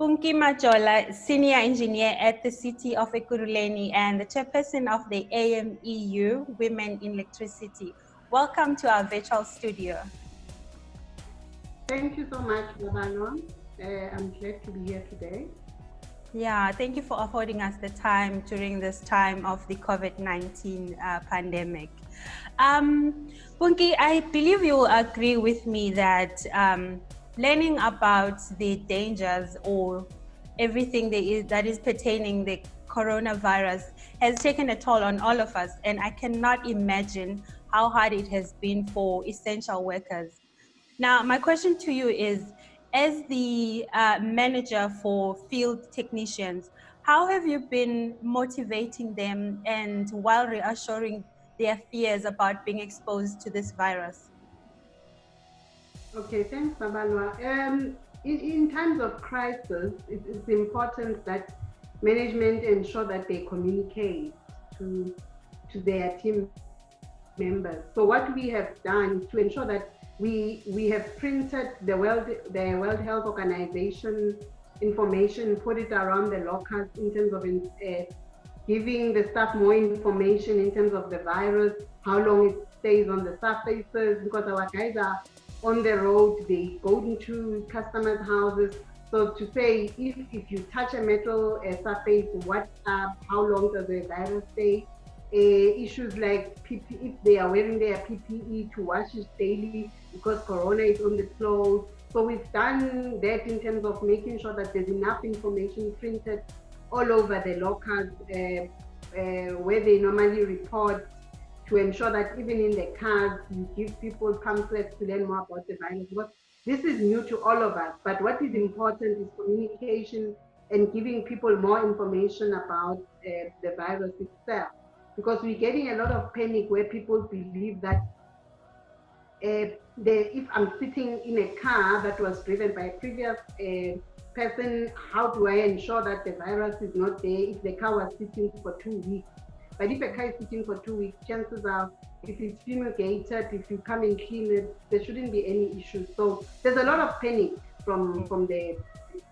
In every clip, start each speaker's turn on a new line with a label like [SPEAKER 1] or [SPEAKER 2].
[SPEAKER 1] Punkie Majola, Senior Engineer at the City of Ekurhuleni and the Chairperson of the AMEU Women in Electricity. Welcome to our virtual studio.
[SPEAKER 2] Thank you so much, Divaine. I'm glad to be here today.
[SPEAKER 1] Yeah, thank you for affording us the time during this time of the COVID-19 pandemic. Punkie, I believe you will agree with me that learning about the dangers or everything that is pertaining the coronavirus has taken a toll on all of us, and I cannot imagine how hard it has been for essential workers. Now, my question to you is, as the manager for field technicians, how have you been motivating them and while reassuring their fears about being exposed to this virus?
[SPEAKER 2] Okay, thanks, Babalwa. In times of crisis, it's important that management ensure that they communicate to their team members. So what we have done is to ensure that we have printed the World Health Organization information, put it around the lockers in terms of giving the staff more information in terms of the virus, how long it stays on the surfaces, because our guys are on the road, they go into customers' houses. So to say, if you touch a metal surface, how long does the virus stay? Issues like PPE, if they are wearing their PPE, to wash it daily because corona is on the clothes. So we've done that in terms of making sure that there's enough information printed all over the lockers where they normally report, to ensure that even in the cars, you give people pamphlets to learn more about the virus. But this is new to all of us, but what is important is communication and giving people more information about the virus itself. Because we're getting a lot of panic where people believe that if I'm sitting in a car that was driven by a previous person, how do I ensure that the virus is not there if the car was sitting for 2 weeks? But if a car is sitting for 2 weeks, chances are, if it's fumigated, if you come and clean it, there shouldn't be any issues. So there's a lot of panic from the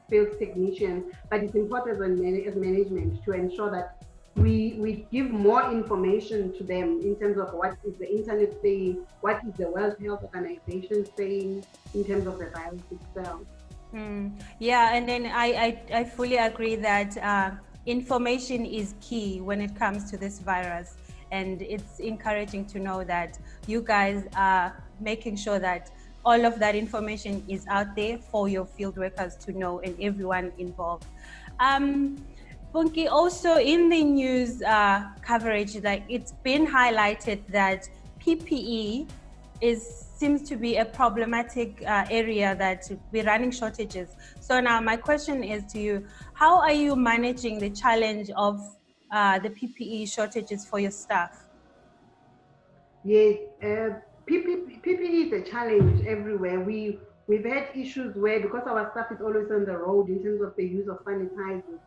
[SPEAKER 2] field technicians, but it's important as management to ensure that we give more information to them in terms of what is the internet saying, what is the World Health Organization saying in terms of the virus itself.
[SPEAKER 1] Yeah, and then I fully agree that information is key when it comes to this virus, and it's encouraging to know that you guys are making sure that all of that information is out there for your field workers to know and everyone involved. Punkie, also in the news coverage, that it's been highlighted that PPE seems to be a problematic area that we're running shortages. So now my question is to you, how are you managing the challenge of the PPE shortages for your staff?
[SPEAKER 2] Yes, PPE is a challenge everywhere. We've had issues where, because our staff is always on the road in terms of the use of sanitizers,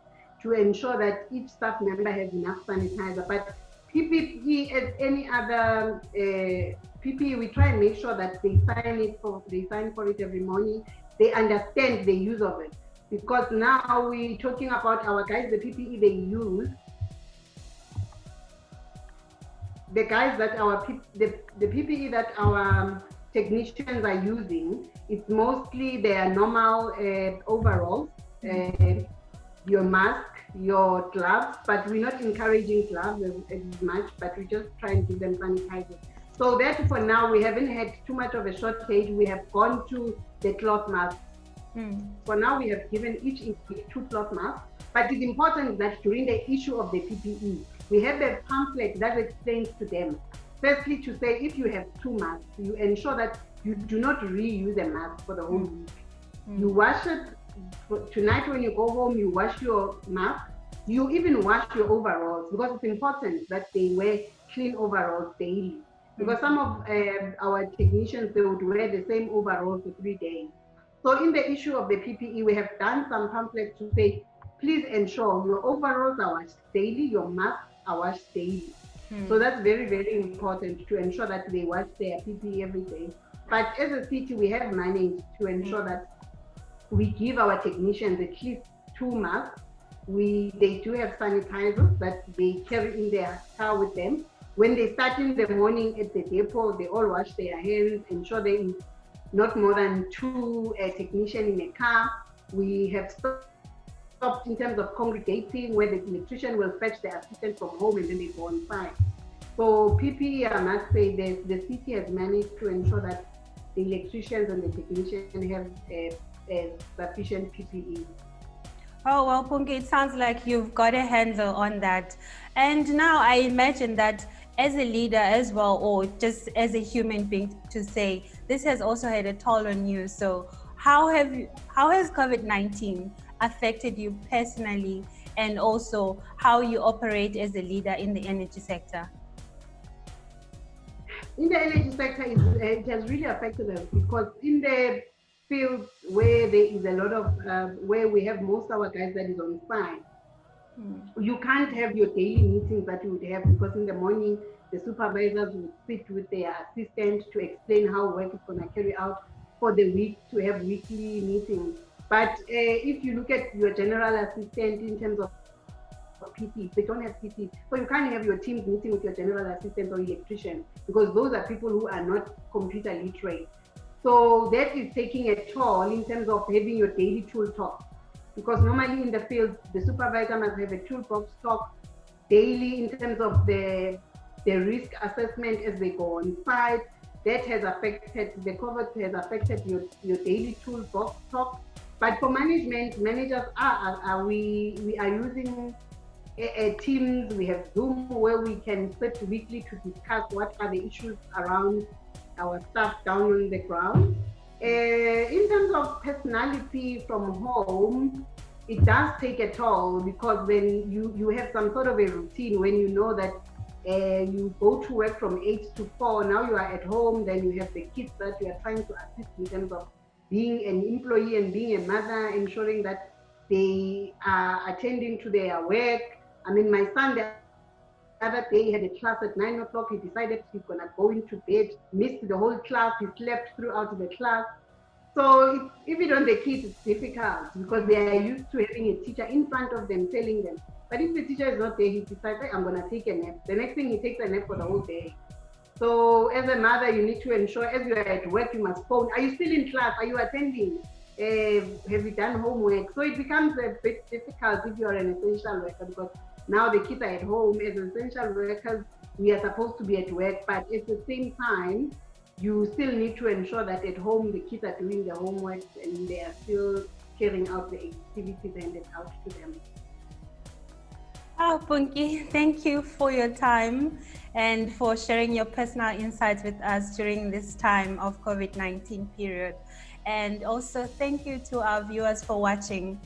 [SPEAKER 2] to ensure that each staff member has enough sanitizer. But PPE, as any other PPE, we try and make sure that they sign for it every morning. They understand the use of it, because now we're talking about our guys, the PPE they use. The guys that the PPE that our technicians are using, it's mostly their normal overalls, your mask, your gloves, but we're not encouraging gloves as much, but we just try and give them sanitizers. So that for now, we haven't had too much of a shortage. We have gone to the cloth masks. For now, we have given each 2 cloth masks, but it's important that during the issue of the PPE, we have a pamphlet that explains to them, firstly, to say if you have 2 masks, you ensure that you do not reuse a mask for the whole week. You wash it. Tonight when you go home, you wash your mask. You even wash your overalls, because it's important that they wear clean overalls daily. Because some of our technicians, they would wear the same overalls for 3 days. So in the issue of the PPE, we have done some pamphlets to say, please ensure your overalls are washed daily, your masks are washed daily. So that's very, very important to ensure that they wash their PPE every day. But as a city, we have managed to ensure that we give our technicians at least 2 masks. They do have sanitizers that they carry in their car with them. When they start in the morning at the depot, they all wash their hands, ensure there is not more than 2 technicians in a car. We have stopped in terms of congregating, where the electrician will fetch the assistant from home and then they go on site. So PPE, I must say, the city has managed to ensure that the electricians and the technicians have sufficient PPE.
[SPEAKER 1] Oh, well, Punkie, it sounds like you've got a handle on that. And now I imagine that as a leader as well, or just as a human being to say, this has also had a toll on you. So how has COVID-19 affected you personally, and also how you operate as a leader in the energy sector?
[SPEAKER 2] In the energy sector, it has really affected us, because in the fields where there is a lot of, where we have most of our guys that is on site, you can't have your daily meetings that you would have, because in the morning, the supervisors would sit with their assistant to explain how work is going to carry out for the week, to have weekly meetings. But if you look at your general assistant in terms of PT, they don't have PT. So you can't have your teams meeting with your general assistant or electrician, because those are people who are not computer literate. So that is taking a toll in terms of having your daily tool talk. Because normally in the field, the supervisor must have a toolbox talk daily in terms of the risk assessment as they go on site. That has affected, the COVID has affected your daily toolbox talk. But for managers we are using Teams. We have Zoom, where we can sit weekly to discuss what are the issues around our staff down on the ground. In terms of personality from home, it does take a toll, because when you have some sort of a routine, when you know that you go to work from 8 to 4, now you are at home, then you have the kids that you are trying to assist in terms of being an employee and being a mother, ensuring that they are attending to their work. I mean, my son the other day had a class at 9 o'clock. He decided he's going to go into bed, missed the whole class. He slept throughout the class. So even on the kids, it's difficult, because they are used to having a teacher in front of them telling them. But if the teacher is not there, he decides, hey, I'm going to take a nap. The next thing, he takes a nap for the whole day. So as a mother, you need to ensure, as you are at work, you must phone. Are you still in class? Are you attending? Have you done homework? So it becomes a bit difficult if you are an essential worker, because now the kids are at home. As essential workers, we are supposed to be at work, but at the same time, you still need to ensure that at home the kids are doing their homework and they are still carrying out the activities handed out to them.
[SPEAKER 1] Oh, Punkie, thank you for your time and for sharing your personal insights with us during this time of COVID-19 period. And also thank you to our viewers for watching.